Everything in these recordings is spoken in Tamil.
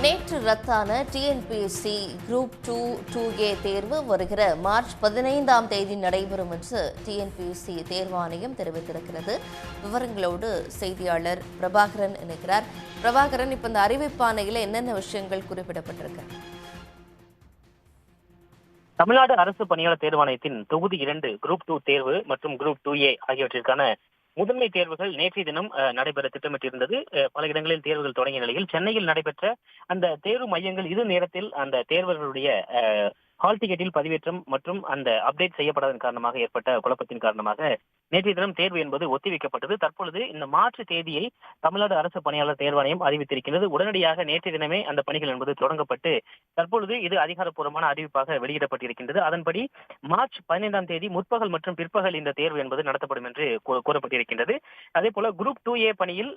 நேற்று ரத்தான டிஎன்பிஎஸ்சி குரூப் 2A தேர்வு வருகிற மார்ச் 15ஆம் தேதி நடைபெறும் என்று டிஎன்பிஎஸ்சி தேர்வாணையம் தெரிவித்திருக்கிறது. விவரங்களோடு செய்தியாளர் பிரபாகரன் இணைக்கிறார். பிரபாகரன், இப்ப இந்த அறிவிப்பாணையில் என்னென்ன விஷயங்கள் குறிப்பிடப்பட்டிருக்கு? தமிழ்நாடு அரசு பணியாளர் தேர்வாணையத்தின் தொகுதி 2 குரூப் 2 தேர்வு மற்றும் குரூப் 2A ஆகியவற்றிற்கான முதன்மை தேர்வுகள் நேற்றைய தினம் நடைபெற திட்டமிட்டிருந்தது. பல இடங்களில் தேர்வுகள் தொடங்கிய நிலையில் சென்னையில் நடைபெற்ற அந்த தேர்வு மையங்கள் இது நேரத்தில் அந்த தேர்வர்களுடைய ஹால் டிக்கெட்டில் பதிவேற்றம் மற்றும் அந்த அப்டேட் செய்யப்படாதன் காரணமாக ஏற்பட்ட குழப்பத்தின் காரணமாக நேற்றைய தினம் தேர்வு என்பது ஒத்திவைக்கப்பட்டது. தற்பொழுது இந்த மாற்று தேதியை தமிழ்நாடு அரசு பணியாளர் தேர்வாணையம் அறிவித்திருக்கிறது. உடனடியாக நேற்றைய தினமே அந்த பணிகள் என்பது தொடங்கப்பட்டு தற்பொழுது இது அதிகாரப்பூர்வமான அறிவிப்பாக வெளியிடப்பட்டிருக்கின்றது. அதன்படி மார்ச் 15ஆம் தேதி முற்பகல் மற்றும் பிற்பகல் இந்த தேர்வு என்பது நடத்தப்படும் என்று கூறப்பட்டிருக்கின்றது. அதே போல குரூப் 2A பணியில்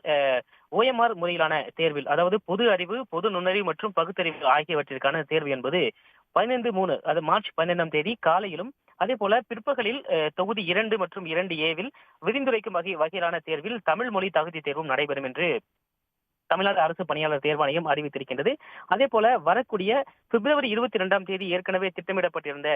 OMR முறையிலான தேர்வில், அதாவது பொது அறிவு, பொது நுண்ணறிவு மற்றும் பகுத்தறிவு ஆகியவற்றிற்கான தேர்வு என்பது 15/3 அது மார்ச் 15ஆம் தேதி காலையிலும், அதே போல பிற்பகலில் தொகுதி 2 மற்றும் 2A விரிந்துரைக்கும் வகையிலான தேர்வில் தமிழ் மொழி தகுதி தேர்வும் நடைபெறும் என்று தமிழ்நாடு அரசு பணியாளர் தேர்வாணையம் அறிவித்திருக்கின்றது. அதே போல வரக்கூடிய பிப்ரவரி 22ஆம் தேதி ஏற்கனவே திட்டமிடப்பட்டிருந்த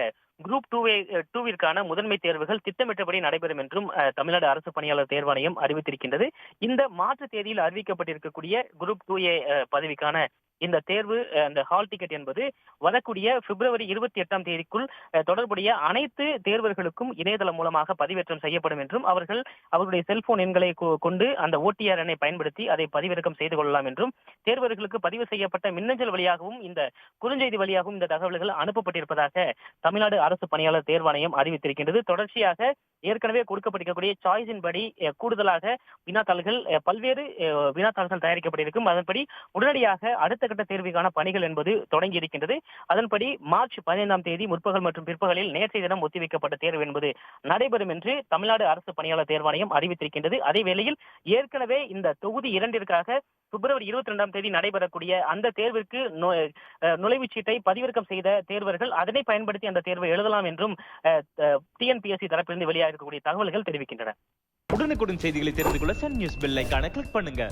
குரூப் 2விற்கான முதன்மை தேர்வுகள் திட்டமிட்டபடி நடைபெறும் என்றும் தமிழ்நாடு அரசு பணியாளர் தேர்வாணையம் அறிவித்திருக்கின்றது. இந்த மாற்று தேதியில் அறிவிக்கப்பட்டிருக்கக்கூடிய குரூப் 2A பதவிக்கான இந்த தேர்வு அந்த ஹால் டிக்கெட் என்பது வரக்கூடிய பிப்ரவரி 28ஆம் தேதிக்குள் தொடர்புடைய அனைத்து தேர்வர்களுக்கும் இணையதளம் மூலமாக பதிவேற்றம் செய்யப்படும் என்றும் அவர்களுடைய செல்போன் எண்களை கொண்டு அந்த OTR எண்ணை பயன்படுத்தி அதை பதிவிறக்கம் செய்து கொள்ளலாம் என்றும், தேர்வர்களுக்கு பதிவு செய்யப்பட்ட மின்னஞ்சல் வழியாகவும் இந்த குறுஞ்செய்தி வழியாகவும் இந்த தகவல்கள் அனுப்பப்பட்டிருப்பதாக தமிழ்நாடு அரசு பணியாளர் தேர்வாணையம் அறிவித்திருக்கின்றது. தொடர்ச்சியாக ஏற்கனவே கொடுக்கப்பட்டிருக்கக்கூடிய சாய்ஸின் படி கூடுதலாக வினாத்தாள்கள் பல்வேறு வினாத்தாள்கள் தயாரிக்கப்பட்டிருக்கும். அதன்படி உடனடியாக அடுத்த கட்ட தேர்வுக்கான பணிகள் என்பது தொடங்கி இருக்கின்றது. அதன்படி மார்ச் 15ஆம் தேதி முற்பகல் மற்றும் பிற்பகலில் நேற்றைய தினம் ஒத்திவைக்கப்பட்ட தேர்வு என்பது நடைபெறும் என்று தமிழ்நாடு அரசு பணியாளர் தேர்வாணையம் அறிவித்திருக்கின்றது. அதே வேளையில் ஏற்கனவே இந்த தொகுதி 2ற்காக பிப்ரவரி 22ஆம் தேதி நடைபெறக்கூடிய அந்த தேர்விற்கு நுழைவுச் சீட்டை பதிவிறக்கம் செய்த தேர்வர்கள் அதனை பயன்படுத்தி அந்த தேர்வை எழுதலாம் என்றும் டிஎன்பிஎஸ்சி தரப்பிலிருந்து வெளியாக இருக்கக்கூடிய தகவல்கள் தெரிவிக்கின்றன. உடனுக்குடன் செய்திகளை தெரிந்து கொள்ள சன் நியூஸ் பெல் ஐகானை கிளிக் பண்ணுங்க.